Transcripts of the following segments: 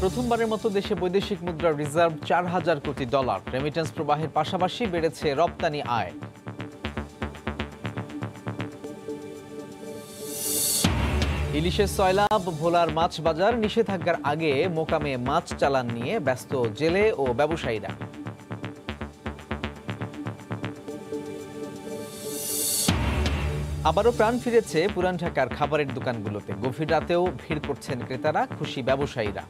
প্রথমবারের মতো দেশে বৈদেশিক মুদ্রার রিজার্ভ ৪,০০০ কোটি ডলার। রেমিটেন্স প্রবাহের পাশাপাশি বেড়েছে রপ্তানি আয়। ইলিশের সয়লাব, ভোলার মাছ বাজার নিষেধাজ্ঞার আগে মোকামে মাছ চালান নিয়ে ব্যস্ত জেলে ও ব্যবসায়ীরা। আবারও প্রাণ ফিরেছে পুরান ঢাকার খাবারের দোকানগুলোতে। গভীর রাতেও ভিড় করছেন ক্রেতারা, খুশি ব্যবসায়ীরা।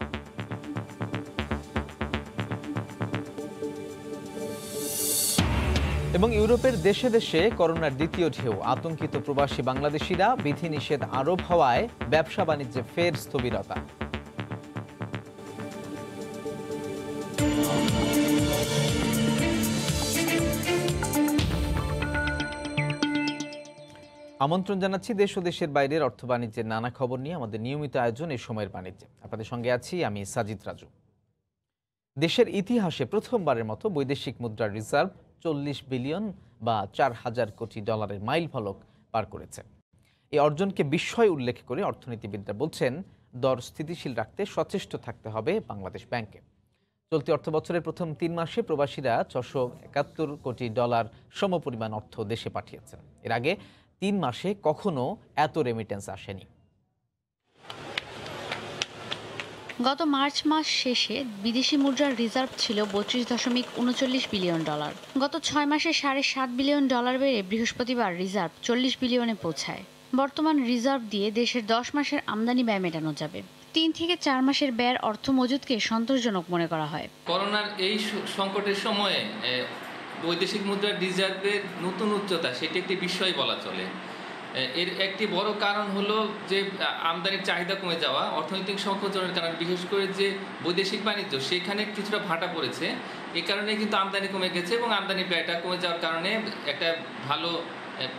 এবং ইউরোপের দেশে দেশে করোনার দ্বিতীয় ঢেউ। আতঙ্কিত প্রবাসী বাংলাদেশিরা। বিধিনিষেধ আরোপ হওয়ায় ব্যবসা বাণিজ্যে ফের স্থবিরতা। আমন্ত্রণ জানাচ্ছি দেশ ও দেশের বাইরের অর্থ বাণিজ্যের নানা খবর নিয়ে আমাদের নিয়মিত আয়োজন এই সময়ের বাণিজ্যে। আপনাদের সঙ্গে আছি আমি সাজিদ রাজু। দেশের ইতিহাসে প্রথমবারের মতো বৈদেশিক মুদ্রার রিজার্ভ ৪০ বিলিয়ন বা ৪,০০০ কোটি ডলারের মাইল ফলক পার করেছে। এই অর্জনকে বিস্ময় উল্লেখ করে অর্থনীতিবিদরা বলছেন, দর স্থিতিশীল রাখতে সচেষ্ট থাকতে হবে বাংলাদেশ ব্যাংকে। চলতি অর্থবছরের প্রথম ৩ মাসে প্রবাসীরা ৬৭১ কোটি ডলার সমপরিমাণ অর্থ দেশে পাঠিয়েছেন। এর আগে ৩ মাসে কখনো এত রেমিটেন্স আসেনি। গত মার্চ মাস শেষে বিদেশি মুদ্রার রিজার্ভ ছিল ৩২.৩৯ বিলিয়ন ডলার। গত ৬ মাসে ৭.৫ বিলিয়ন ডলার বেড়ে বৃহস্পতিবার রিজার্ভ ৪০ বিলিয়নে পৌঁছায়। বর্তমান রিজার্ভ দিয়ে দেশের ১০ মাসের আমদানি ব্যয় মেটানো যাবে। ৩ থেকে ৪ মাসের ব্যয়ের অর্থ মজুদকে সন্তোষজনক মনে করা হয়। করোনার এই সংকটের সময়ে বৈদেশিক মুদ্রার রিজার্ভের নতুন উচ্চতা, সেটি একটি বিষয় বলা চলে। এর একটি বড় কারণ হলো যে আমদানির চাহিদা কমে যাওয়া, অর্থনৈতিক সংকোচনের কারণে বিশেষ করে যে বৈদেশিক বাণিজ্য সেখানে কিছুটা ভাটা পড়েছে। এই কারণে কিন্তু আমদানি কমে গেছে এবং আমদানি ব্যয়টা কমে যাওয়ার কারণে একটা ভালো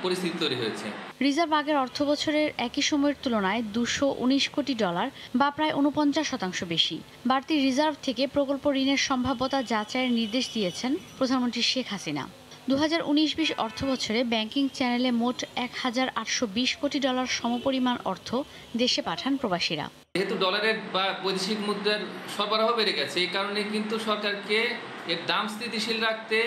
পরিস্থিতি তৈরি হয়েছে। রিজার্ভ আগের অর্থ বছরের একই সময়ের তুলনায় ২১৯ কোটি ডলার বা প্রায় ৪৯% বেশি। বাড়তি রিজার্ভ থেকে প্রকল্প ঋণের সম্ভাব্যতা যাচাইয়ের নির্দেশ দিয়েছেন প্রধানমন্ত্রী শেখ হাসিনা। ২০১৯-২০ অর্থ বছরে ব্যাংকিং চ্যানেলে মোট ১,৮২০ কোটি ডলার সমপরিমাণ অর্থ দেশে পাঠান প্রবাসীরা। যেহেতু ডলারের বা বৈদেশিক মুদ্রার সরবরাহ বেড়ে গেছে, এই কারণে কিন্তু সরকারকে এর দাম স্থিতিশীল রাখতে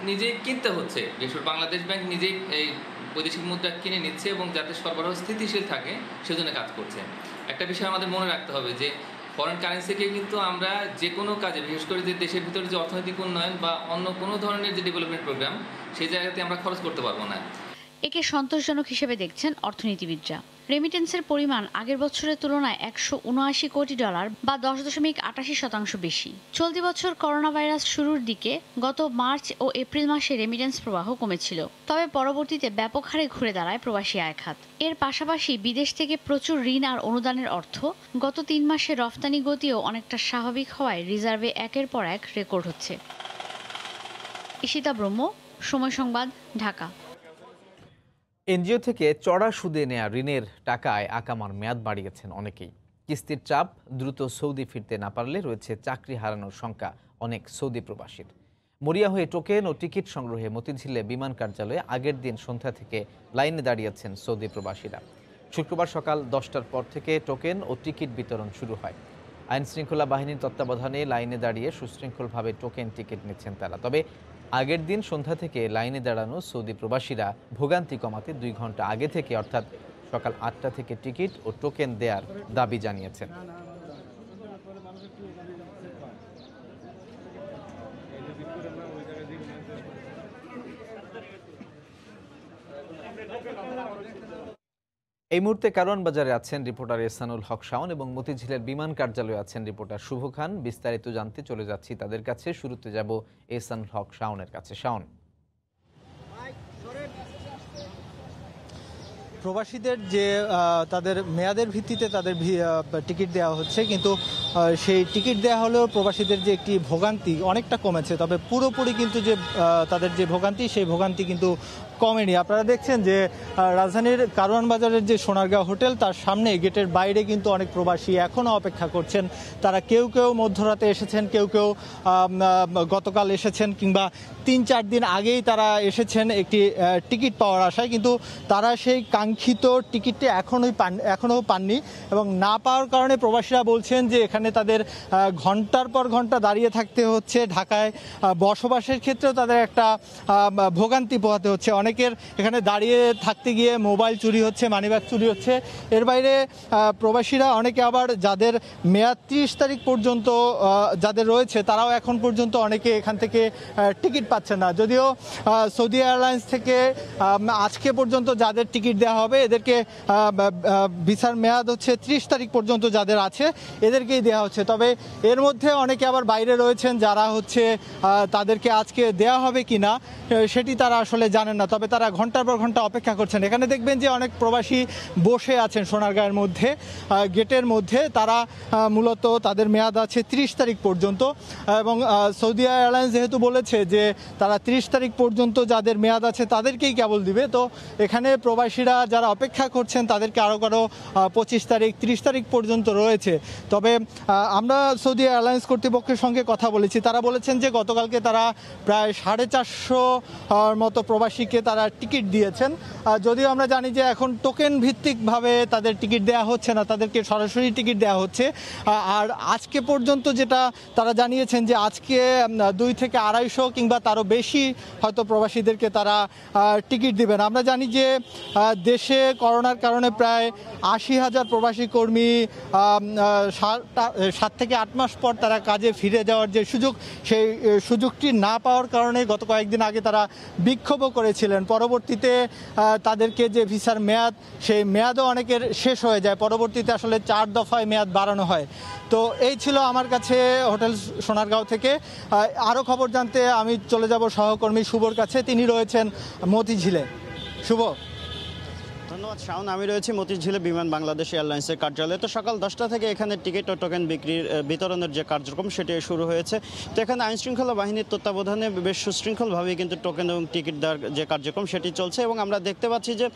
নিজেই কিনতে হচ্ছে। বাংলাদেশ ব্যাংক নিজেই এই বৈদেশিক মুদ্রা কিনে নিচ্ছে এবং যাতে সরবরাহ স্থিতিশীল থাকে সেজন্য কাজ করছে। একটা বিষয় আমাদের মনে রাখতে হবে যে ফরেন কারেন্সিকে কিন্তু আমরা যে কোনো কাজে, বিশেষ করে যে দেশের ভিতরে যে অর্থনৈতিক উন্নয়ন বা অন্য কোনো ধরনের যে ডেভেলপমেন্ট প্রোগ্রাম, সেই জায়গাতে আমরা খরচ করতে পারবো না। একে সন্তোষজনক হিসেবে দেখছেন অর্থনীতিবিদরা। রেমিটেন্সের পরিমাণ আগের বছরের তুলনায় ১৭৯ কোটি ডলার বা ১০.৮৮% বেশি। চলতি বছর করোনা ভাইরাস শুরুর দিকে গত মার্চ ও এপ্রিল মাসে রেমিটেন্স প্রবাহ কমেছিল, তবে পরবর্তীতে ব্যাপক হারে ঘুরে দাঁড়ায় প্রবাসী আয় খাত। এর পাশাপাশি বিদেশ থেকে প্রচুর ঋণ আর অনুদানের অর্থ গত ৩ মাসে রফতানি গতিও অনেকটা স্বাভাবিক হওয়ায় রিজার্ভে একের পর এক রেকর্ড হচ্ছে। ঈশিতা ব্রহ্ম, সময় সংবাদ, ঢাকা। এনজিও থেকে চড়া সুদে নেয়া ঋণের টাকায় আকামার মেয়াদ বাড়িয়েছেন অনেকেই। কিস্তির চাপ, দ্রুত সৌদি ফিরতে না পারলে রয়েছে চাকরি হারানোর শঙ্কা অনেক সৌদি প্রবাসীর। মরিয়া হয়ে টোকেন ও টিকিট সংগ্রহে মতিঝিলে বিমান কার্যালয়ে আগের দিন সন্ধ্যা থেকে লাইনে দাঁড়িয়েছেন সৌদি প্রবাসীরা। শুক্রবার সকাল 10টার পর থেকে টোকেন ও টিকিট বিতরণ শুরু হয়। আইনশৃঙ্খলা বাহিনীর তত্ত্বাবধানে লাইনে দাঁড়িয়ে সুশৃঙ্খলভাবে টোকেন টিকিট নিচ্ছেন তারা। তবে আগের দিন সন্ধ্যা থেকে লাইনে দাঁড়ানো সৌদি প্রবাসীরা ভোগান্তি কমাতে 2 ঘন্টা আগে থেকে অর্থাৎ সকাল 8টা থেকে টিকিট ও টোকেন দেওয়ার দাবি জানিয়েছেন। এই মুহূর্তে কারওয়ান বাজারে আছেন রিপোর্টার এহসানুল হক শাওন এবং মতিঝিলের বিমান কার্যালয়ে আছেন রিপোর্টার শুভ খান। বিস্তারিত জানতে চলে যাচ্ছি তাদের কাছে। শুরুতে যাব এহসানুল হক শাওনের কাছে। শাওন, প্রবাসীদের যে তাদের মেয়াদের ভিত্তিতে তাদের টিকিট দেওয়া হচ্ছে, কিন্তু সেই টিকিট দেওয়া হলেও প্রবাসীদের যে একটি ভোগান্তি অনেকটা কমেছে, তবে পুরোপুরি কিন্তু যে তাদের যে ভোগান্তি সেই ভোগান্তি কিন্তু কমেনি। আপনারা দেখছেন যে রাজধানীর কারওয়ান বাজারের যে সোনারগাঁও হোটেল, তার সামনে গেটের বাইরে কিন্তু অনেক প্রবাসী এখনও অপেক্ষা করছেন। তারা কেউ কেউ মধ্যরাতে এসেছেন, কেউ কেউ গতকাল এসেছেন, কিংবা 3-4 দিন আগেই তারা এসেছেন একটি টিকিট পাওয়ার আশায়, কিন্তু তারা সেই কাঙ্ক্ষিত টিকিটটি এখনও পাননি এবং না পাওয়ার কারণে প্রবাসীরা বলছেন যে এখানে তাদের ঘন্টার পর ঘন্টা দাঁড়িয়ে থাকতে হচ্ছে। ঢাকায় বসবাসের ক্ষেত্রেও তাদের একটা ভোগান্তি পোহাতে হচ্ছে। অনেকের এখানে দাঁড়িয়ে থাকতে গিয়ে মোবাইল চুরি হচ্ছে, মানিব্যাগ চুরি হচ্ছে। এর বাইরে প্রবাসীরা অনেকে আবার যাদের মেয়াদ 30 তারিখ পর্যন্ত যাদের রয়েছে তারাও এখন পর্যন্ত অনেকে এখান থেকে টিকিট পাচ্ছেন না। যদিও সৌদি এয়ারলাইন্স থেকে আজকে পর্যন্ত যাদের টিকিট দেওয়া হবে এদেরকে ভিসার মেয়াদ হচ্ছে 30 তারিখ পর্যন্ত যাদের আছে এদেরকেই দেওয়া হচ্ছে। তবে এর মধ্যে অনেকে আবার বাইরে রয়েছেন যারা হচ্ছে তাদেরকে আজকে দেওয়া হবে কি না সেটি তারা আসলে জানেন না। তবে তারা ঘন্টার পর ঘন্টা অপেক্ষা করছেন। এখানে দেখবেন যে অনেক প্রবাসী বসে আছেন সোনারগাঁয়ের মধ্যে, গেটের মধ্যে। তারা মূলত তাদের মেয়াদ আছে 30 তারিখ পর্যন্ত এবং সৌদি এয়ারলাইন্স যেহেতু বলেছে যে তারা 30 তারিখ পর্যন্ত যাদের মেয়াদ আছে তাদেরকেই কেবল দিবে, তো এখানে প্রবাসীরা যারা অপেক্ষা করছেন তাদেরকে আরও 25 তারিখ 30 তারিখ পর্যন্ত রয়েছে। তবে আমরা সৌদি এয়ারলাইন্স কর্তৃপক্ষের সঙ্গে কথা বলেছি, তারা বলেছেন যে গতকালকে তারা প্রায় 450 মতো প্রবাসীকে তারা টিকিট দিয়েছেন। যদিও আমরা জানি যে এখন টোকেন ভিত্তিকভাবে তাদের টিকিট দেওয়া হচ্ছে না, তাদেরকে সরাসরি টিকিট দেওয়া হচ্ছে। আর আজকে পর্যন্ত যেটা তারা জানিয়েছেন যে আজকে 2 থেকে 250 কিংবা তারও বেশি হয়তো প্রবাসীদেরকে তারা টিকিট দিবেন। আমরা জানি যে দেশে করোনার কারণে প্রায় 80,000 প্রবাসী কর্মী 7 থেকে 8 মাস পর তারা কাজে ফিরে যাওয়ার যে সুযোগ, সেই সুযোগটি না পাওয়ার কারণে গত কয়েকদিন আগে তারা বিক্ষোভও করেছিলেন। পরবর্তীতে তাদেরকে যে ভিসার মেয়াদ, সেই মেয়াদও অনেকের শেষ হয়ে যায়। পরবর্তীতে আসলে 4 দফায় মেয়াদ বাড়ানো হয়। তো এই ছিল আমার কাছে হোটেল সোনারগাঁও থেকে। আরও খবর জানতে আমি চলে যাব সহকর্মী শুভর কাছে, তিনি রয়েছেন মতিঝিলে। শুভ। ধন্যবাদ শাওন। আমি রয়েছি মতিঝিলে বিমান বাংলাদেশ এয়ারলাইন্সের কার্যালয়ে। তো সকাল 10টা থেকে এখানে টিকিট ও টোকেন বিতরণের যে কার্যক্রম সেটি শুরু হয়েছে। তো এখানে আইনশৃঙ্খলা বাহিনীর তত্ত্বাবধানে বেশ সুশৃঙ্খলভাবেই কিন্তু টোকেন এবং টিকিট দেওয়ার যে কার্যক্রম সেটি চলছে এবং আমরা দেখতে পাচ্ছি যে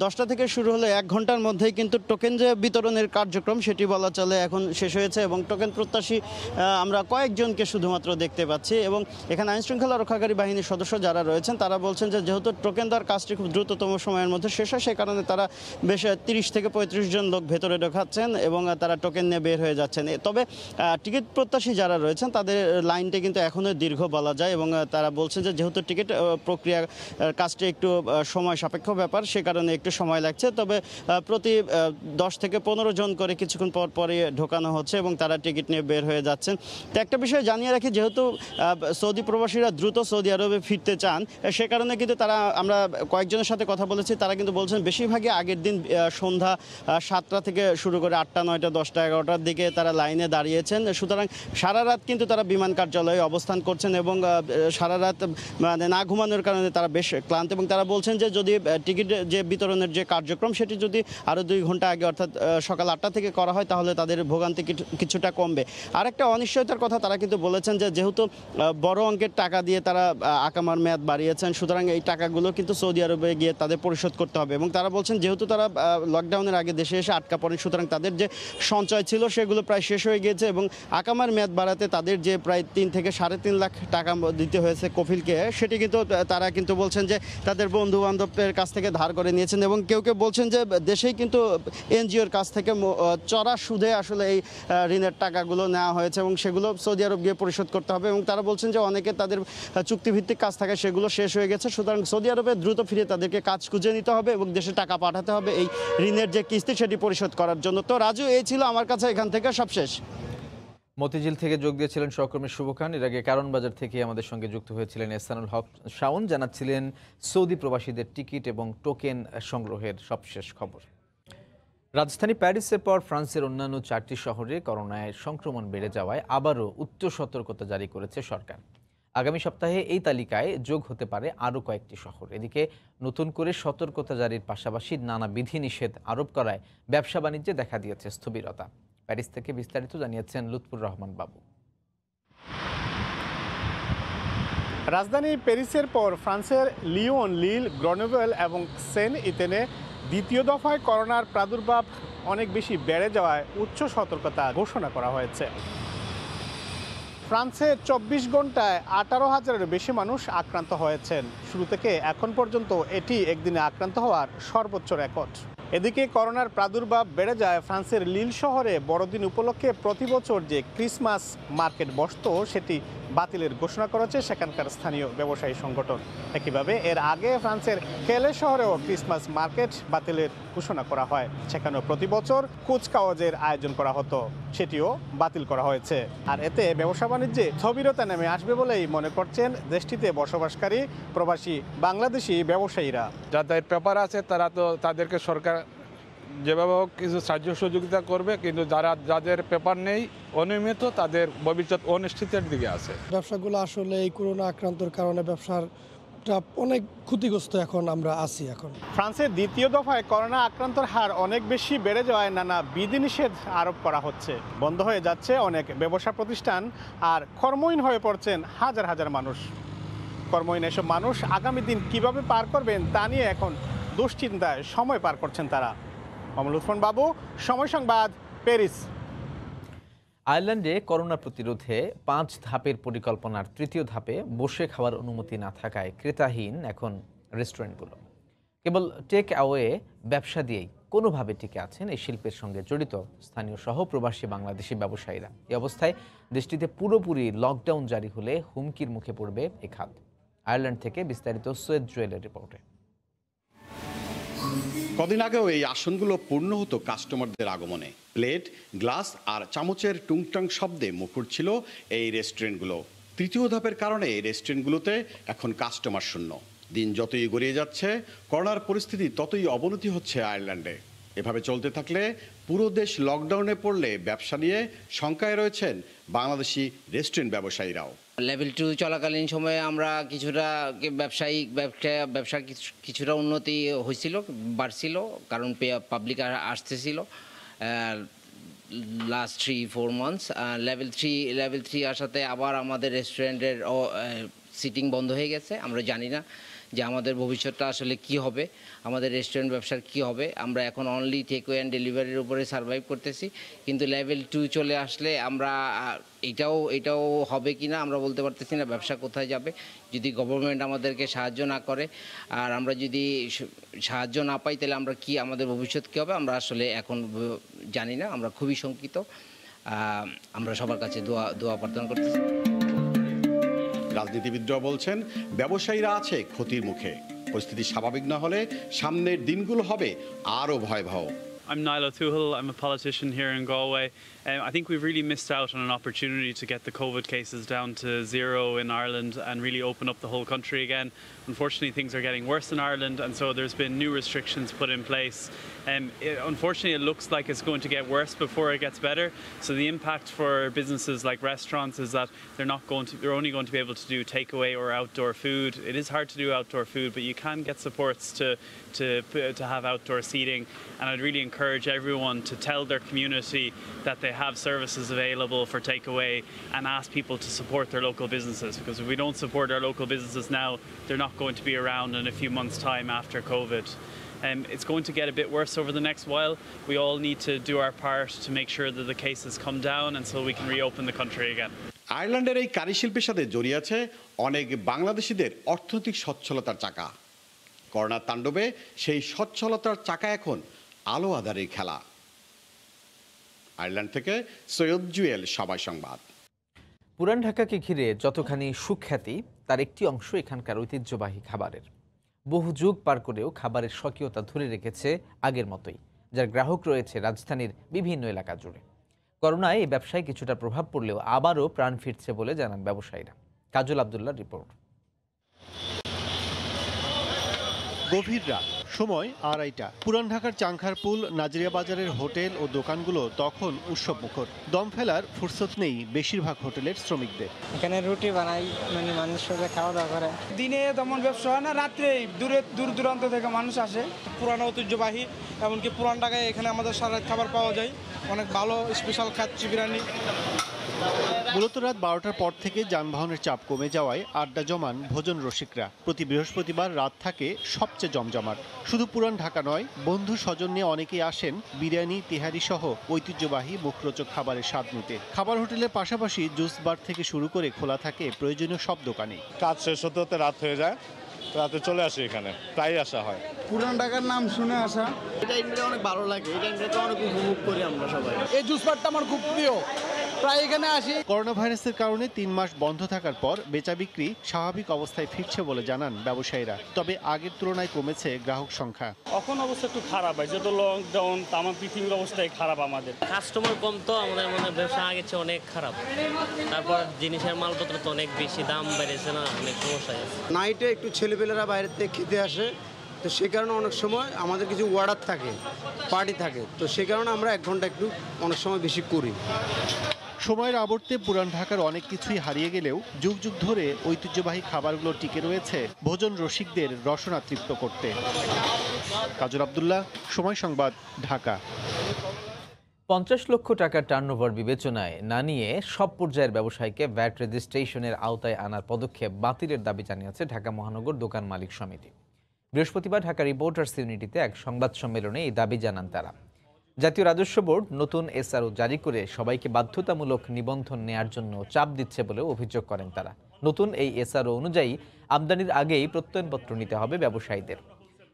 10টা থেকে শুরু হলে 1 ঘন্টার মধ্যেই কিন্তু টোকেন যে বিতরণের কার্যক্রম সেটি বলা চলে এখন শেষ হয়েছে এবং টোকেন প্রত্যাশী আমরা কয়েকজনকে শুধুমাত্র দেখতে পাচ্ছি। এবং এখানে আইনশৃঙ্খলা রক্ষাকারী বাহিনীর সদস্য যারা রয়েছেন তারা বলছেন যে যেহেতু টোকেন দেওয়ার কাজটি খুব দ্রুততম সময়ের মধ্যে শেষ হয়, সে কারণে তারা বেশ 30 থেকে 35 জন লোক ভেতরে ঢোকাচ্ছেন এবং তারা টোকেন নিয়ে বের হয়ে যাচ্ছেন। তবে টিকিট প্রত্যাশী যারা রয়েছেন তাদের লাইনটা কিন্তু এখনও দীর্ঘ বলা যায় এবং তারা বলছেন যে যেহেতু টিকিট প্রক্রিয়া কাজটি একটু সময় সাপেক্ষ ব্যাপার, সে কারণে একটু সময় লাগছে। তবে প্রতি 10 থেকে 15 জন করে কিছুক্ষণ পর পরে ঢোকানো হচ্ছে এবং তারা টিকিট নিয়ে বের হয়ে যাচ্ছেন। তো একটা বিষয় জানিয়ে রাখি, যেহেতু সৌদি প্রবাসীরা দ্রুত সৌদি আরবে ফিরতে চান, সে কারণে কিন্তু তারা, আমরা কয়েকজনের সাথে কথা বলেছি, তারা কিন্তু বলছেন বেশিরভাগই আগের দিন সন্ধ্যা 7টা থেকে শুরু করে 8টা 9টা 10টা 11টার দিকে তারা লাইনে দাঁড়িয়েছেন। সুতরাং সারা রাত কিন্তু তারা বিমান কার্যালয়ে অবস্থান করছেন এবং সারা রাত মানে না ঘুমানোর কারণে তারা বেশ ক্লান্ত এবং তারা বলছেন যে যদি টিকিট যে বিতরণের যে কার্যক্রম সেটি যদি আরও 2 ঘন্টা আগে অর্থাৎ সকাল 8টা থেকে করা হয় তাহলে তাদের ভোগান্তি কিছুটা কমবে। আরেকটা অনিশ্চয়তার কথা তারা কিন্তু বলেছেন যে যেহেতু বড় অঙ্কের টাকা দিয়ে তারা আকামার মেয়াদ বাড়িয়েছেন, সুতরাং এই টাকাগুলো কিন্তু সৌদি আরবে গিয়ে তাদের পরিশোধ করতে হবে এবং তারা বলছেন যেহেতু তারা লকডাউনের আগে দেশে এসে আটকা পড়েন, সুতরাং তাদের যে সঞ্চয় ছিল সেগুলো প্রায় শেষ হয়ে গিয়েছে এবং আকামার মেয়াদ বাড়াতে তাদের যে প্রায় 3 থেকে 3.5 লাখ টাকা দিতে হয়েছে কফিলকে, সেটি কিন্তু তারা কিন্তু বলছেন যে তাদের বন্ধু বান্ধবের কাছ থেকে ধার করে নিয়েছেন এবং কেউ কেউ বলছেন যে দেশেই কিন্তু এনজিওর কাছ থেকে চড়া সুদে আসলে এই ঋণের টাকাগুলো নেওয়া হয়েছে এবং সেগুলো সৌদি আরব গিয়ে পরিশোধ করতে হবে এবং তারা বলছেন যে অনেকে তাদের চুক্তিভিত্তিক কাজ থাকে সেগুলো শেষ হয়ে গেছে, সুতরাং সৌদি আরবে দ্রুত ফিরে তাদেরকে কাজ খুঁজে নিতে হবে এবং দেশে টাকা পাঠাতে হবে এই ঋণের যে কিস্তি সেটি পরিশোধ করার জন্য। তো রাজু, এই ছিল আমার কাছে এখান থেকে সবশেষ। মতিঝিল থেকে যোগ দিয়েছিলেন সহকর্মী শুভ খান। এর আগে কারণ বাজার থেকে আমাদের সঙ্গে যুক্ত হয়েছিলেন এহসানুল হক শাওন, জানাচ্ছিলেন সৌদি প্রবাসীদের টিকিট এবং টোকেন সংগ্রহের সবশেষ খবর। রাজধানী প্যারিসের পর ফ্রান্সের অন্যান্য 4টি শহরে করোনায় সংক্রমণ বেড়ে যাওয়ায় আবারও উচ্চ সতর্কতা জারি করেছে সরকার। আগামী সপ্তাহে এই তালিকায় যোগ হতে পারে আরও কয়েকটি শহর। এদিকে নতুন করে সতর্কতা জারির পাশাপাশি নানা বিধিনিষেধ আরোপ করায় ব্যবসা বাণিজ্যে দেখা দিয়েছে স্থবিরতা। প্যারিস থেকে বিস্তারিত জানিয়েছেন লুৎফুর রহমান বাবু। রাজধানী প্যারিসের পর ফ্রান্সের লিওন, লিল, গ্রনোভেল এবং সেন ইতেনে দ্বিতীয় দফায় করোনার প্রাদুর্ভাব অনেক বেশি বেড়ে যাওয়ায় উচ্চ সতর্কতা ঘোষণা করা হয়েছে। ফ্রান্সে ২৪ ঘন্টায় ১৮,০০০-এর বেশি মানুষ আক্রান্ত হয়েছেন। শুরু থেকে এখন পর্যন্ত এটি একদিনে আক্রান্ত হওয়ার সর্বোচ্চ রেকর্ড। এদিকে করোনার প্রাদুর্ভাব বেড়ে যায় ফ্রান্সের লিল শহরে বড়দিন উপলক্ষে প্রতি বছর যে ক্রিসমাস মার্কেট বসত সেটি বাতিলের ঘোষণা করেছে সেখানকার স্থানীয় ব্যবসায়ী সংগঠন। একইভাবে এর আগে ফ্রান্সের কেলে শহরেও ক্রিসমাস মার্কেট বাতিলের ঘোষণা করা হয়। সেখানেও প্রতি বছর কুচকাওয়াজের আয়োজন করা হতো, সেটিও বাতিল করা হয়েছে। আর এতে ব্যবসা বাণিজ্যে স্থবিরতা নেমে আসবে বলেই মনে করছেন দেশটিতে বসবাসকারী প্রবাসী বাংলাদেশি ব্যবসায়ীরা। যাদের পেপার আছে তারা তো তাদেরকে সরকার যেভাবে হোক কিছু সাহায্য সহযোগিতা করবে, কিন্তু যাদের পেপার নেই অনিয়মিত তাদের ভবিষ্যৎ অনিশ্চিতের দিকে আছে। ব্যবসাগুলো আসলে এই করোনা আক্রান্তর কারণে ব্যবসার অনেক ক্ষতিগ্রস্ত এখন আমরা আছি। এখন ফ্রান্সের দ্বিতীয় দফায় করোনা আক্রান্তর হার অনেক বেশি বেড়ে যাওয়ায় নানা বিধিনিষেধ আরোপ করা হচ্ছে। বন্ধ হয়ে যাচ্ছে অনেক ব্যবসা প্রতিষ্ঠান আর কর্মহীন হয়ে পড়ছেন হাজার হাজার মানুষ। কর্মহীন এসব মানুষ আগামী দিন কিভাবে পার করবেন তা নিয়ে এখন দুশ্চিন্তায় সময় পার করছেন তারা। মামুল উসমান বাবু, সময় সংবাদ, প্যারিস। আয়ারল্যান্ডে করোনা প্রতিরোধে 5 ধাপের পরিকল্পনার তৃতীয় ধাপে বসে খাওয়ার অনুমতি না থাকায় ক্রেতাহীন এখন রেস্টুরেন্টগুলো। কেবল টেক অ্যাওয়ে ব্যবসা দিয়েই কোনোভাবে টিকে আছেন এই শিল্পের সঙ্গে জড়িত স্থানীয় সহ প্রবাসী বাংলাদেশি ব্যবসায়ীরা। এই অবস্থায় দেশটিতে পুরোপুরি লকডাউন জারি হলে হুমকির মুখে পড়বে এ খাত। আয়ারল্যান্ড থেকে বিস্তারিত সৈয়দ জুয়েলের রিপোর্টে। কদিন আগেও এই আসনগুলো পূর্ণ হতো কাস্টমারদের আগমনে। প্লেট, গ্লাস আর চামচের টুংটাং শব্দে মুখর ছিল এই রেস্টুরেন্টগুলো। তৃতীয় ধাপের কারণে এই রেস্টুরেন্টগুলোতে এখন কাস্টমার শূন্য। দিন যতই গড়িয়ে যাচ্ছে করোনার পরিস্থিতি ততই অবনতি হচ্ছে আয়ারল্যান্ডে। এভাবে চলতে থাকলে পুরো দেশ লকডাউনে পড়লে ব্যবসা নিয়ে শঙ্কায় রয়েছেন বাংলাদেশি রেস্টুরেন্ট ব্যবসায়ীরাও। লেভেল 2 চলাকালীন সময়ে আমরা কিছুটা ব্যবসা কিছুটা উন্নতি হয়েছিল, বাড়ছিল, কারণ পাবলিক আসতেছিল লাস্ট 3-4 মান্থস। লেভেল 3 আসাতে আবার আমাদের রেস্টুরেন্টের সিটিং বন্ধ হয়ে গেছে। আমরা জানি না যে আমাদের ভবিষ্যৎটা আসলে কি হবে, আমাদের রেস্টুরেন্ট ব্যবসার কি হবে। আমরা এখন অনলি টেকওয়ে অ্যান্ড ডেলিভারির উপরে সার্ভাইভ করতেছি, কিন্তু লেভেল 2 চলে আসলে আমরা এটাও হবে কি না আমরা বলতে পারতেছি না। ব্যবসা কোথায় যাবে যদি গভর্নমেন্ট আমাদেরকে সাহায্য না করে, আর আমরা যদি সাহায্য না পাই তাহলে আমরা কি, আমাদের ভবিষ্যৎ কী হবে আমরা আসলে এখন জানি না। আমরা খুবই শঙ্কিত। আমরা সবার কাছে দোয়া প্রার্থনা করতেছি। রাজনীতিবিদরা বলছেন ব্যবসায়ীরা আছে ক্ষতির মুখে। পরিস্থিতি স্বাভাবিক না হলে সামনের দিনগুলো হবে আরও ভয়াবহ। I'm Niall O'Toohill. I'm a politician here in Galway. I think we've really missed out on an opportunity to get the COVID cases down to 0 in Ireland and really open up the whole country again. Unfortunately, things are getting worse in Ireland, and so there's been new restrictions put in place. Unfortunately, it looks like it's going to get worse before it gets better. So the impact for businesses like restaurants is that they're only going to be able to do takeaway or outdoor food. It is hard to do outdoor food, but you can get supports to have outdoor seating. And I'd really encourage everyone to tell their community that they have services available for takeaway and ask people to support their local businesses, because if we don't support our local businesses now, they're not going to be around in a few months' time after COVID. It's going to get a bit worse over the next while. We all need to do our part to make sure that the cases come down and so we can reopen the country again. আয়ারল্যান্ডের এই কারিশিল্পের সাথে জড়িয়ে আছে অনেক বাংলাদেশিদের অর্থনৈতিক সচ্ছলতার চাকা। করোনার তাণ্ডবে সেই সচ্ছলতার চাকা এখন আলো আঁধারের খেলা। আয়ারল্যান্ড থেকে সৈয়দ জুয়েল, সময় সংবাদ। পুরান ঢাকাকে ঘিরে যতখানি সুখ্যাতি তার একটি অংশ এখানকার ঐতিহ্যবাহী খাবারের। বহু যুগ পার করেও খাবারের স্বকীয়তা ধরে রেখেছে আগের মতোই, যার গ্রাহক রয়েছে রাজধানীর বিভিন্ন এলাকা জুড়ে। করোনায় এই ব্যবসায় কিছুটা প্রভাব পড়লেও আবারও প্রাণ ফিরছে বলে জানান ব্যবসায়ীরা। কাজল আব্দুল্লাহর রিপোর্ট। গভীর রাত, সময় 2:30। পুরান ঢাকার চাংখারপুল, নাজরিয়া বাজারের হোটেল ও দোকানগুলো তখন উৎসব মুখর। দম ফেলার ফুরসত নেই বেশিরভাগ হোটেলের শ্রমিকদের। এখানে রুটি বানাই, মানে মানুষ খাওয়া দাওয়া করে। দিনে তেমন ব্যবসা হয় না, রাত্রে দূর দূরান্ত থেকে মানুষ আসে। পুরানো ঐতিহ্যবাহী, এমনকি পুরান ঢাকায় এখানে আমাদের সারা খাবার পাওয়া যায়। অনেক ভালো স্পেশাল খাচ্ছি বিরিয়ানি। মূলত রাত 12টার পর থেকে যানবাহনের চাপ কমে যাওয়ায় আড্ডা জমান ভোজন রসিকরা। প্রতি বৃহস্পতিবার রাত থাকে সবচেয়ে জমজমাট। শুধু পুরান ঢাকা নয়, বন্ধু স্বজন নিয়ে অনেকেই আসেন বিরিয়ানি, তেহারি সহ ঐতিহ্যবাহী মুখরোচক খাবারের স্বাদ নিতে। খাবার হোটেলের পাশাপাশি জুস বার থেকে শুরু করে খোলা থাকে প্রয়োজনীয় সব দোকানে। কাজ শেষ হতে হতে রাত হয়ে যায়, রাতে চলে আসি এখানে, প্রায় আসা হয়। পুরান ঢাকার নাম শুনে আসা, এটা অনেক ভালো লাগে, এই টাইমটাতে অনেক উপভোগ করি আমরা সবাই। এই জুস বারটা আমার খুব প্রিয়, প্রায় এখানে আসি। করোনা ভাইরাসের কারণে 3 মাস বন্ধ থাকার পর বেচা বিক্রি স্বাভাবিক অবস্থায় ফিরছে বলে জানান ব্যবসায়ীরা। তবে আগের তুলনায় কমেছে গ্রাহক সংখ্যা। এখন অবস্থা একটু খারাপ হয়, যেহেতু লকডাউন, আমার পৃথিবীর অবস্থায় খারাপ। আমাদের কাস্টমার কম, তো আমাদের মনে ব্যবসা আগের চেয়ে অনেক খারাপ। তারপর জিনিসের মালপত্র তো অনেক বেশি দাম বেড়েছে না, অনেক সমস্যা আছে। নাইটে একটু ছেলেপেলেরা বাইরে থেকে খেতে আসে, তো সে কারণে অনেক সময় আমাদের কিছু অর্ডার থাকে, পার্টি থাকে, তো সে কারণে আমরা 1 ঘন্টা একটু অনেক সময় বেশি করি। সময়ের আবর্তে পুরান ঢাকার অনেক কিছুই হারিয়ে গেলেও যুগ যুগ ধরে ঐতিহ্যবাহী খাবারগুলো টিকে রয়েছে ভোজন রসিকদের রসনা তৃপ্ত করতে। কাজল আব্দুল্লাহ, সময় সংবাদ, ঢাকা। 50 লক্ষ টাকার টার্নওভার বিবেচনায় না নিয়ে সব পর্যায়ের ব্যবসায়ীকে ভ্যাট রেজিস্ট্রেশনের আওতায় আনার পদক্ষেপ বাতিলের দাবি জানিয়েছে ঢাকা মহানগর দোকান মালিক সমিতি। বৃহস্পতিবার ঢাকা রিপোর্টার্স ইউনিটিতে এক সংবাদ সম্মেলনে এই দাবি জানান তারা। জাতীয় রাজস্ব বোর্ড নতুন এসআরও জারি করে সবাইকে বাধ্যতামূলক নিবন্ধন নেয়ার জন্য চাপ দিচ্ছে বলেও অভিযোগ করেন তারা। নতুন এই এসআরও অনুযায়ী আমদানির আগেই প্রত্যয়নপত্র নিতে হবে ব্যবসায়ীদের,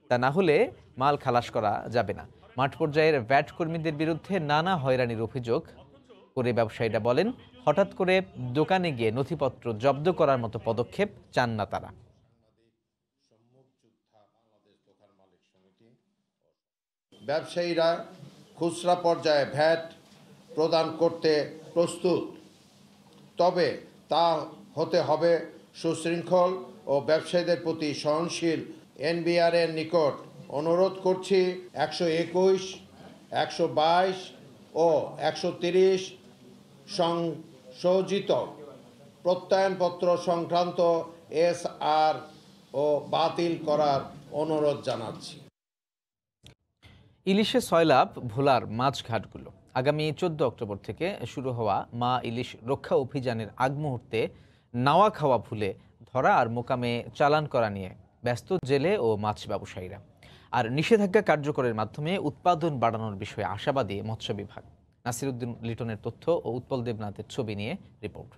তা না হলে মাল খালাস করা যাবে না। মাঠ পর্যায়ের ভ্যাট কর্মীদের বিরুদ্ধে নানা হয়রানির অভিযোগ করে ব্যবসায়ীরা বলেন, হঠাৎ করে দোকানে গিয়ে নথিপত্র জব্দ করার মতো পদক্ষেপ চান না তারা। ব্যবসায়ীরা খুচরা পর্যায়ে ভ্যাট প্রদান করতে প্রস্তুত, তবে তা হতে হবে সুশৃঙ্খল ও ব্যবসায়ীদের প্রতি সহনশীল। এনবিআর এর নিকট অনুরোধ করছি 121, 122 ও 130 সংশোধিত প্রত্যয়নপত্র সংক্রান্ত এসআর ও বাতিল করার অনুরোধ জানাচ্ছি। ইলিশে সয়লাভ ভোলার মাছঘাটগুলো। আগামী 14 অক্টোবর থেকে শুরু হওয়া মা ইলিশ রক্ষা অভিযানের আগ মুহূর্তে নাওয়া খাওয়া ভুলে ধরা আর মোকামে চালান করা নিয়ে ব্যস্ত জেলে ও মাছ ব্যবসায়ীরা। আর নিষেধাজ্ঞা কার্যকরের মাধ্যমে উৎপাদন বাড়ানোর বিষয়ে আশাবাদী মৎস্য বিভাগ। নাসিরউদ্দিন লিটনের তথ্য ও উৎপল দেবনাথের ছবি নিয়ে রিপোর্ট।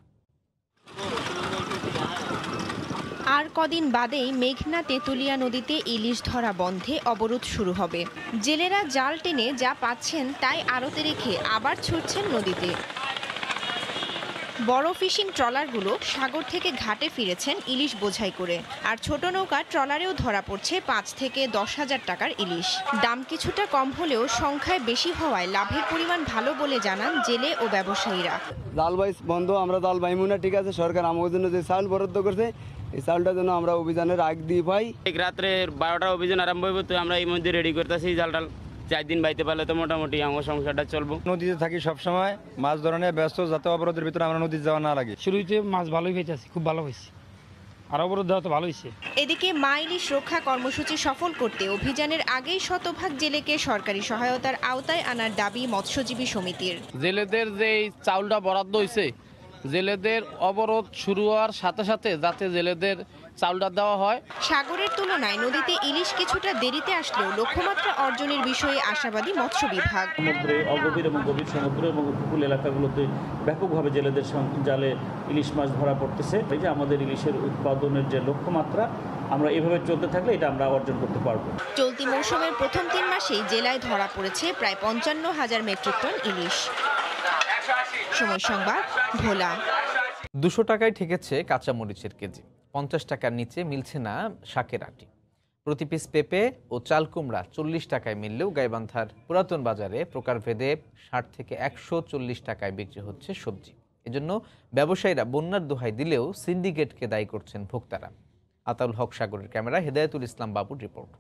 আর কদিন বাদেই মেঘনা তেঁতুলিয়া নদীতে ইলিশ ধরা বন্ধে অবরোধ শুরু হবে। জেলেরা জাল টেনে যা পাচ্ছেন তাই আড়তে রেখে আবার ছুটছেন নদীতে। বড় ফিশিং ট্রলারগুলো সাগর থেকে ঘাটে ফিরেছেন ইলিশ বোঝাই করে, আর ছোট নৌকা ট্রলারেও ধরা পড়ছে 5 থেকে 10 হাজার টাকার ইলিশ। দাম কিছুটা কম হলেও সংখ্যায় বেশি হওয়ায় লাভের পরিমাণ ভালো বলে জানান জেলে ও ব্যবসায়ীরা। জাল বাইস বন্ধ, আমরা জাল বাইমু না, ঠিক আছে। সরকার আমাদের জন্য যে চাল বরাদ্দ করছে, এই চালটার জন্য আমরা অভিযানের আগ দিয়ে পাই। রাত্রে 12টার অভিযান আরম্ভ হইব, তো আমরা এই মধ্যে রেডি করতেছি জালটাল। 4 দিন বাইতে পারলে তো মোটামুটি আমার সংসারটা চলবো। নদীতে থাকি সবসময়, মাছ ধরনের ব্যস্ত, যাতে অবরোধের ভিতরে আমরা নদীতে যাওয়া না লাগে। শুরুতে মাছ ভালোই হয়েছে, খুব ভালো হয়েছে, আর অবরোধ দেওয়া তো ভালো হয়েছে। এদিকে মা ইলিশ রক্ষা কর্মসূচি সফল করতে অভিযানের আগেই শতভাগ জেলেকে সরকারি সহায়তার আওতায় আনার দাবি মৎস্যজীবী সমিতির। জেলেদের যে চাউলটা বরাদ্দ হয়েছে, জেলেদের অবরোধ শুরু হওয়ার সাথে সাথে যাতে জেলেদের চাউলটা দেওয়া হয়। সাগরের তুলনায় নদীতে ইলিশ কিছুটা দেরিতে আসলেও লক্ষ্যমাত্রা অর্জনের বিষয়ে আশাবাদী মৎস্য বিভাগ। সমুদ্রে অগভীর এবং গভীর সমুদ্র এবং উপকূল এলাকাগুলোতে ব্যাপকভাবে জেলেদের জালে ইলিশ মাছ ধরা পড়তেছে। এই যে আমাদের ইলিশের উৎপাদনের যে লক্ষ্যমাত্রা, আমরা এভাবে চলতে থাকলে এটা আমরা অর্জন করতে পারবো। চলতি মৌসুমের প্রথম 3 মাসেই জেলায় ধরা পড়েছে প্রায় 55,000 মেট্রিক টন ইলিশ। সময় সংবাদ, ভোলা। 200 টাকায় ঠেকেছে কাঁচামরিচের কেজি, 50 টাকার নিচে মিলছে না শাকের আটি। প্রতি পিস পেঁপে ও চাল কুমড়া 40 টাকায় মিললেও গাইবান্ধার পুরাতন বাজারে প্রকারভেদে 60 থেকে 140 টাকায় বিক্রি হচ্ছে সবজি। এজন্য ব্যবসায়ীরা বন্যার দোহাই দিলেও সিন্ডিকেটকে দায়ী করছেন ভোক্তারা। আতাউল হক সাগরের ক্যামেরায় হেদায়েতুল ইসলাম বাবুর রিপোর্ট।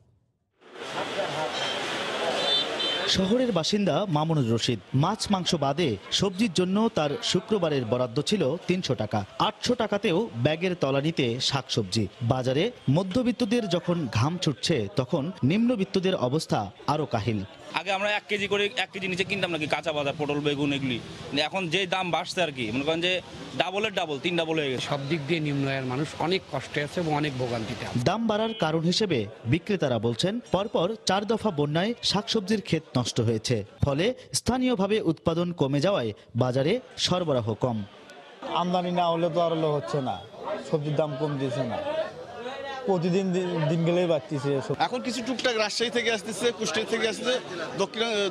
শহরের বাসিন্দা মামুনুর রশিদ মাছ মাংস বাদে সবজির জন্য তার শুক্রবারের বরাদ্দ ছিল 300 টাকা। 800 টাকাতেও ব্যাগের তলানিতে শাকসবজি। বাজারে মধ্যবিত্তদের যখন ঘাম ছুটছে, তখন নিম্নবিত্তদের অবস্থা আরও কাহিল। আগে আমরা 1 কেজি করে 1 কেজি নিচে কিনতাম নাকি কাঁচা বাজার পটল বেগুন এগুলি, এখন যে দাম বাড়ছে আর কি মনে করেন যে ডাবলের ডাবল 3 ডাবল হয়ে গেছে। সব দিক দিয়ে নিম্ন আয়ের মানুষ অনেক কষ্টে আছে এবং অনেক ভোগান্তিতে। দাম বাড়ার কারণ হিসেবে বিক্রেতারা বলছেন পরপর 4 দফা বন্যায় শাকসবজির ক্ষেত নষ্ট হয়েছে, ফলে স্থানীয়ভাবে উৎপাদন কমে যাওয়ায় বাজারে সরবরাহ কম। আমদানি না হলে তো আর হচ্ছে না, সবজির দাম কম দিয়েছে না, প্রতিদিন দিন গেলেই বাড়তেছে। এখন কিছু টুকটাক রাজশাহী থেকে আসতেছে, কুষ্টিয়া থেকে আসতেছে,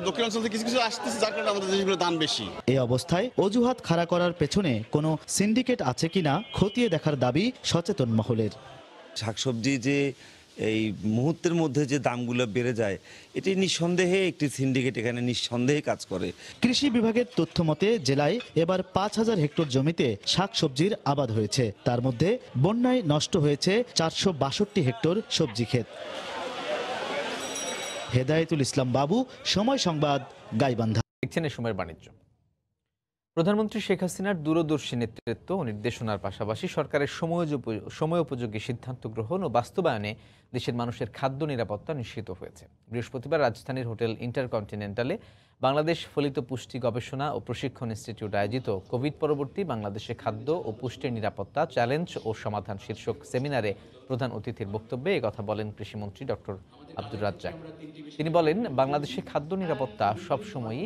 দক্ষিণাঞ্চল থেকে কিছু কিছু আসতেছে, যার কারণে আমাদের দেশগুলো দাম বেশি। এই অবস্থায় অজুহাত খাড়া করার পেছনে কোনো সিন্ডিকেট আছে কিনা খতিয়ে দেখার দাবি সচেতন মহলের। শাকসবজি যে এই মুহূর্তের মধ্যে যে দামগুলো বেড়ে যায়, এটি নিঃসন্দেহে একটি সিন্ডিকেট এখানে নিঃসন্দেহে কাজ করে। কৃষি বিভাগের তথ্য মতে জেলায় এবার 5000 হেক্টর জমিতে শাকসবজির আবাদ হয়েছে, তার মধ্যে বন্যায় নষ্ট হয়েছে 462 হেক্টর সবজি ক্ষেত। হেদায়েতুল ইসলাম বাবু, সময় সংবাদ, গাইবান্ধা। দেখছেন এই সময়ের বাণিজ্য। প্রধানমন্ত্রী শেখ হাসিনার দূরদর্শী নেতৃত্ব ও নির্দেশনার পাশাপাশি সরকারের সময়োপযোগী সিদ্ধান্ত গ্রহণ ও বাস্তবায়নে দেশের মানুষের খাদ্য নিরাপত্তা নিশ্চিত হয়েছে। বৃহস্পতিবার রাজধানীর হোটেল ইন্টারকন্টিনেন্টালে বাংলাদেশ ফলিত পুষ্টি গবেষণা ও প্রশিক্ষণ ইনস্টিটিউট আয়োজিত কোভিড পরবর্তী বাংলাদেশে খাদ্য ও পুষ্টির নিরাপত্তা চ্যালেঞ্জ ও সমাধান শীর্ষক সেমিনারে প্রধান অতিথির বক্তব্যে কথা বলেন কৃষিমন্ত্রী ডক্টর আব্দুর রাজ্জাক। তিনি বলেন, বাংলাদেশে খাদ্য নিরাপত্তা সবসময়ই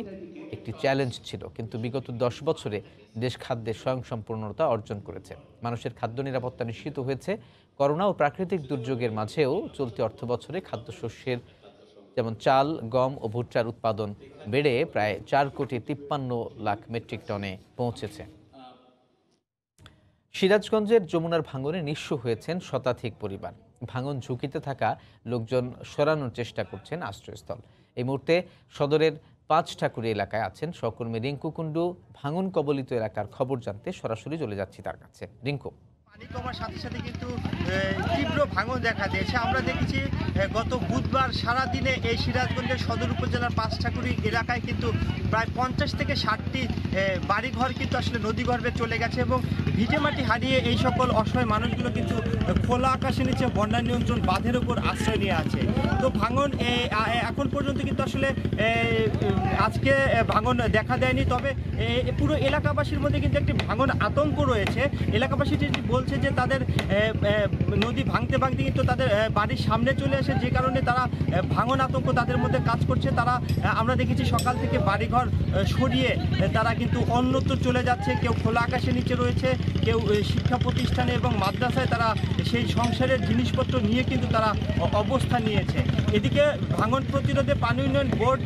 একটি চ্যালেঞ্জ ছিল, কিন্তু বিগত 10 বছরে দেশ খাদ্যে স্বয়ংসম্পূর্ণতা অর্জন করেছে। মানুষের খাদ্য নিরাপত্তা নিশ্চিত হয়েছে। করোনা ও প্রাকৃতিক দুর্যোগের মাঝেও চলতি অর্থবছরে খাদ্যশস্যের যেমন চাল, গম ও ভুট্টার উৎপাদন বেড়ে প্রায় 4,53,00,000 মেট্রিক টনে পৌঁছেছে। সিরাজগঞ্জের যমুনার ভাঙনে নিঃস্ব হয়েছেন শতাধিক পরিবার। ভাঙন ঝুঁকিতে থাকা লোকজন সরানোর চেষ্টা করছেন আশ্রয়স্থল। এই মুহূর্তে সদরের 5 ঠাকুরি এলাকায় আছেন সহকর্মী রিঙ্কু কুণ্ডু। ভাঙন কবলিত এলাকার খবর জানতে সরাসরি চলে যাচ্ছি তার কাছে। রিঙ্কু। পানি কমার সাথে সাথে কিন্তু তীব্র ভাঙন দেখা দিয়েছে। আমরা দেখেছি গত বুধবার সারাদিনে এই সিরাজগঞ্জের সদর উপজেলার 5 ঠাকুরি এলাকায় কিন্তু প্রায় 50 থেকে 60টি বাড়িঘর কিন্তু আসলে নদীগর্ভে চলে গেছে এবং ভিটেমাটি হারিয়ে এই সকল অসহায় মানুষগুলো কিন্তু খোলা আকাশের নিচে বন্যা নিয়ন্ত্রণ বাঁধের উপর আশ্রয় নিয়ে আছে। তো ভাঙন এখন পর্যন্ত কিন্তু আসলে আজকে ভাঙন দেখা দেয়নি, তবে পুরো এলাকাবাসীর মধ্যে কিন্তু একটি ভাঙন আতঙ্ক রয়েছে। এলাকাবাসী যেটি বলছে যে তাদের নদী ভাঙতে ভাঙতে কিন্তু তাদের বাড়ির সামনে চলে আসে, যে কারণে তারা ভাঙন আতঙ্ক তাদের মধ্যে কাজ করছে। তারা আমরা দেখেছি সকাল থেকে বাড়িঘর সরিয়ে তারা কিন্তু অন্যত্র চলে যাচ্ছে। কেউ খোলা আকাশের নিচে রয়েছে, কেউ শিক্ষা প্রতিষ্ঠানে এবং মাদ্রাসায় তারা সেই সংসারের জিনিসপত্র নিয়ে কিন্তু তারা অবস্থান নিয়েছে। এদিকে ভাঙন প্রতিরোধে পানি উন্নয়ন বোর্ড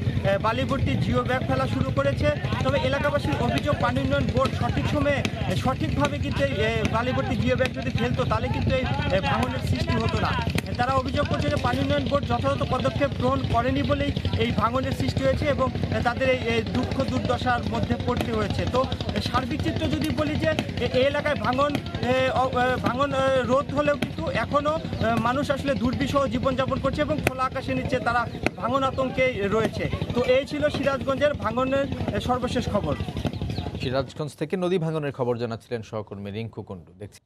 বালিভর্তি জিও ব্যাগ ফেলা শুরু করেছে। তবে এলাকাবাসীর অভিযোগ, পানি উন্নয়ন বোর্ড সঠিক সময়ে সঠিকভাবে কিন্তু বালিভর্তি জিও ব্যাগ যদি ফেলতো তাহলে কিন্তু এই ভাঙনের সৃষ্টি হতো না। তারা অভিযোগ করছে যে পানি উন্নয়ন বোর্ড যথাযথ পদক্ষেপ গ্রহণ করেনি বলেই এই ভাঙনের সৃষ্টি হয়েছে এবং তাদের এই দুঃখ দুর্দশার মধ্যে পড়তে হয়েছে। তো সার্বিক চিত্র যদি বলি যে এই এলাকায় ভাঙন রোধ হলেও কিন্তু এখনও মানুষ আসলে দুর্বিষহ জীবনযাপন করছে এবং খোলা আকাশের নিচে তারা ভাঙন আতঙ্কে রয়েছে। তো এই ছিল সিরাজগঞ্জের ভাঙনের সর্বশেষ খবর। সিরাজগঞ্জ থেকে নদী ভাঙনের খবর জানাচ্ছিলেন সহকর্মী রিঙ্কু কুণ্ডু। দেখছি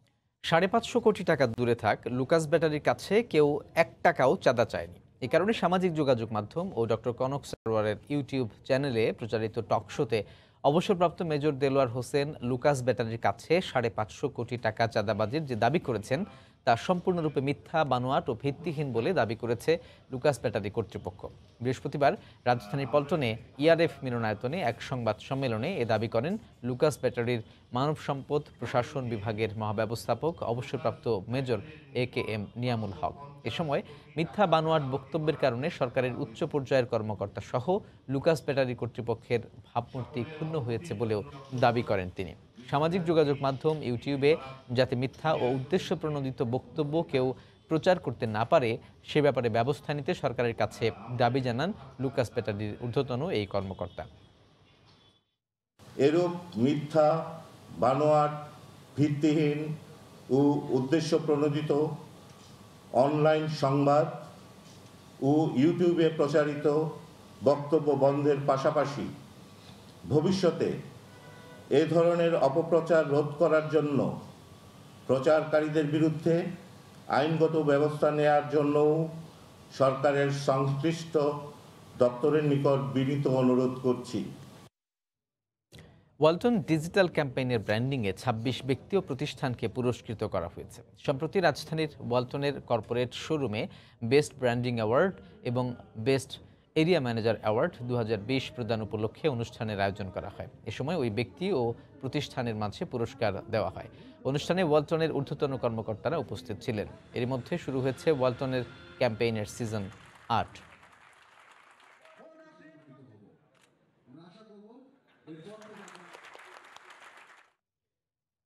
550 কোটি টাকা দূরে থাক, লুকাস ব্যাটারির কাছে কেউ 1 টাকাও চাঁদা চায়নি। এই কারণে সামাজিক যোগাযোগ মাধ্যম ও ডক্টর কনক সরোয়ারের ইউটিউব চ্যানেলে প্রচারিত টক শোতে অবসরপ্রাপ্ত মেজর দেলোয়ার হোসেন লুকাস ব্যাটারির কাছে 550 কোটি টাকা চাঁদাবাজির যে দাবি করেছেন তা সম্পূর্ণরূপে মিথ্যা, বানোয়াট ও ভিত্তিহীন বলে দাবি করেছে লুকাস ব্যাটারি কর্তৃপক্ষ। বৃহস্পতিবার রাজধানীর পল্টনে ইআরএফ মিলনায়তনে এক সংবাদ সম্মেলনে এ দাবি করেন লুকাস ব্যাটারির মানব সম্পদ প্রশাসন বিভাগের মহাব্যবস্থাপক অবসরপ্রাপ্ত মেজর AKM নিয়ামুল হক। এ সময় মিথ্যা, বানোয়াট বক্তব্যের কারণে সরকারের উচ্চ পর্যায়ের কর্মকর্তা সহ লুকাস ব্যাটারি কর্তৃপক্ষের ভাবমূর্তি ক্ষুণ্ণ হয়েছে বলেও দাবি করেন তিনি। সামাজিক যোগাযোগ মাধ্যম ইউটিউবে যাতে মিথ্যা ও উদ্দেশ্য প্রণোদিত বক্তব্য কেউ প্রচার করতে না পারে সে ব্যাপারে ব্যবস্থা নিতে সরকারের কাছে দাবি জানান লুকাস ব্যাটারির ঊর্ধ্বতন এই কর্মকর্তা। এরূপ মিথ্যা, বানোয়াট, ভিত্তিহীন ও উদ্দেশ্য প্রণোদিত অনলাইন সংবাদ ও ইউটিউবে প্রচারিত বক্তব্য বন্ধের পাশাপাশি ভবিষ্যতে এ ধরনের অপপ্রচার রোধ করার জন্য প্রচারকারীদের বিরুদ্ধে আইনগত ব্যবস্থা নেওয়ার জন্যও সরকারের সংশ্লিষ্ট দপ্তরের নিকট বিনীত অনুরোধ করছি। ওয়ালটন ডিজিটাল ক্যাম্পেইনের ব্র্যান্ডিংয়ে ২৬ ব্যক্তি ও প্রতিষ্ঠানকে পুরস্কৃত করা হয়েছে। সম্প্রতি রাজধানীর ওয়ালটনের কর্পোরেট শোরুমে বেস্ট ব্র্যান্ডিং অ্যাওয়ার্ড এবং বেস্ট এরিয়া ম্যানেজার অ্যাওয়ার্ড ২০২০ প্রদান উপলক্ষে অনুষ্ঠানের আয়োজন করা হয়। এ সময় ওই ব্যক্তি ও প্রতিষ্ঠানের মাঝে পুরস্কার দেওয়া হয়। অনুষ্ঠানে ওয়ালটনের ঊর্ধ্বতন কর্মকর্তারা উপস্থিত ছিলেন। এর মধ্যে শুরু হয়েছে ওয়ালটনের ক্যাম্পেইনের সিজন ৮।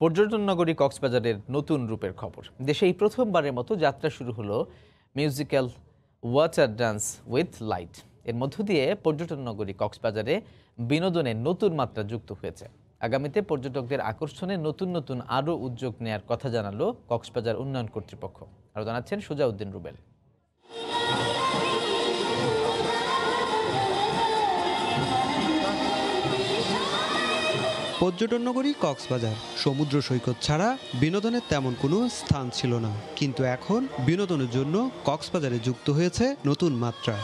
পর্যটন নগরী কক্সবাজারের নতুন রূপের খবর। দেশে এই প্রথমবারের মতো যাত্রা শুরু হলো musical water dance with light. এর মধ্য দিয়ে পর্যটন নগরী কক্সবাজারে বিনোদনের নতুন মাত্রা যুক্ত হয়েছে। আগামীতে পর্যটকদের আকর্ষণে নতুন নতুন আরও উদ্যোগ নেয়ার কথা জানালো কক্সবাজার উন্নয়ন কর্তৃপক্ষ। আরও জানাচ্ছেন সুজাউদ্দিন রুবেল। পর্যটন নগরী কক্সবাজার সমুদ্র সৈকত ছাড়া বিনোদনের তেমন কোনো স্থান ছিল না, কিন্তু এখন বিনোদনের জন্য কক্সবাজারে যুক্ত হয়েছে নতুন মাত্রা।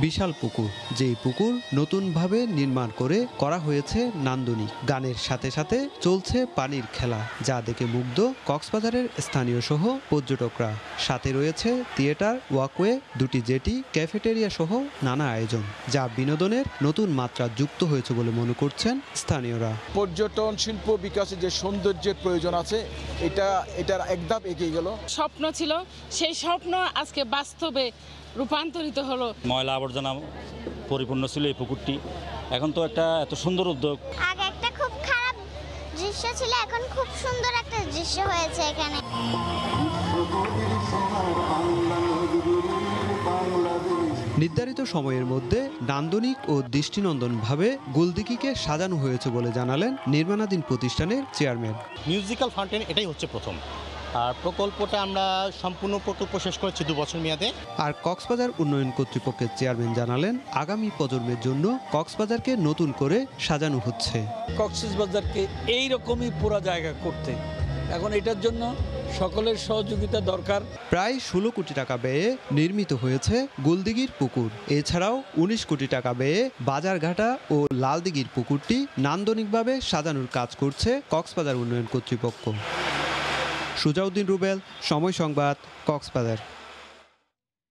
বিশাল পুকুর, যেই পুকুর নতুনভাবে নির্মাণ করে করা হয়েছে নান্দনিক। গানের সাথে সাথে চলছে পানির খেলা, যা দেখে মুগ্ধ কক্সবাজারের স্থানীয় সহ পর্যটকরা। সাথে রয়েছে থিয়েটার, ওয়াকওয়ে, দুটি জেটি, ক্যাফেটেরিয়া সহ নানা আয়োজন, যা বিনোদনের নতুন মাত্রা যুক্ত হয়েছে বলে মনে করছেন স্থানীয়রা। পর্যটন শিল্প বিকাশে যে সৌন্দর্যের প্রয়োজন আছে, এটার একধাপ এগিয়ে গেল। স্বপ্ন ছিল, সেই স্বপ্ন আজকে বাস্তবে রূপান্তরিত হলো। ময়লা আবর্জনা পরিপূর্ণ ছিল এই পুকুরটি, এখন তো একটা এত সুন্দর উদ্যোগ। আগে একটা খুব খারাপ দৃশ্য ছিল, এখন খুব সুন্দর একটা দৃশ্য হয়েছে এখানে। নির্ধারিত সময়ের মধ্যে নান্দনিক ও দৃষ্টিনন্দনভাবে গোলদিঘিকে সাজানো হয়েছে বলে জানালেন নির্মাণাধীন প্রতিষ্ঠানের চেয়ারম্যান। মিউজিক্যাল ফাউন্টেন এটাই হচ্ছে প্রথম, আর প্রকল্পটা আমরা সম্পূর্ণ প্রকল্প শেষ করেছি 2 বছর মেয়াদে। আর কক্সবাজার উন্নয়ন কর্তৃপক্ষের চেয়ারম্যান জানালেন আগামী প্রজন্মের জন্য কক্সবাজারকে নতুন করে সাজানো হচ্ছে। কক্সবাজারকে এইরকমই পুরো জায়গা করতে এখন এটার জন্য সকলের সহযোগিতা দরকার। প্রায় 16 কোটি টাকা ব্যয়ে নির্মিত হয়েছে গোলদিঘির পুকুর। এছাড়াও 19 কোটি টাকা ব্যয়ে বাজারঘাটা ও লালদিঘির পুকুরটি নান্দনিকভাবে সাজানোর কাজ করছে কক্সবাজার উন্নয়ন কর্তৃপক্ষ। সুজাউদ্দিন রুবেল, সময় সংবাদ, কক্সবাজার।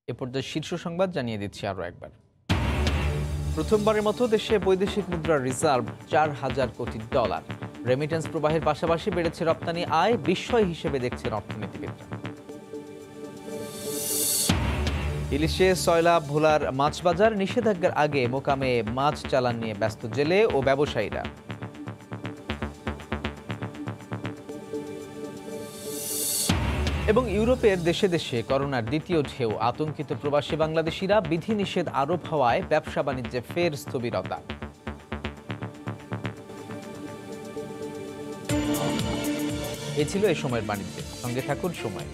এ পর্যায়ে শীর্ষ সংবাদ জানিয়ে দিচ্ছি আরও একবার। প্রথমবারের মতো দেশে বৈদেশিক মুদ্রার রিজার্ভ 4,000 কোটি ডলার। রেমিটেন্স প্রবাহের পাশাপাশি বেড়েছে রপ্তানি আয়, বিস্ময় হিসেবে দেখছেন অর্থনীতিবিদরা। ইলিশে সয়লা ভোলার মাছ বাজার, নিষেধাজ্ঞার আগে মোকামে মাছ চালান নিয়ে ব্যস্ত জেলে ও ব্যবসায়ীরা। এবং ইউরোপের দেশে দেশে করোনার দ্বিতীয় ঢেউ, আতঙ্কিত প্রবাসী বাংলাদেশিরা। বিধিনিষেধ আরোপ হওয়ায় ব্যবসা বাণিজ্যে ফের স্থবিরতা। এ ছিল এই সময়ের বাণিজ্যে। সঙ্গে থাকুন সময়।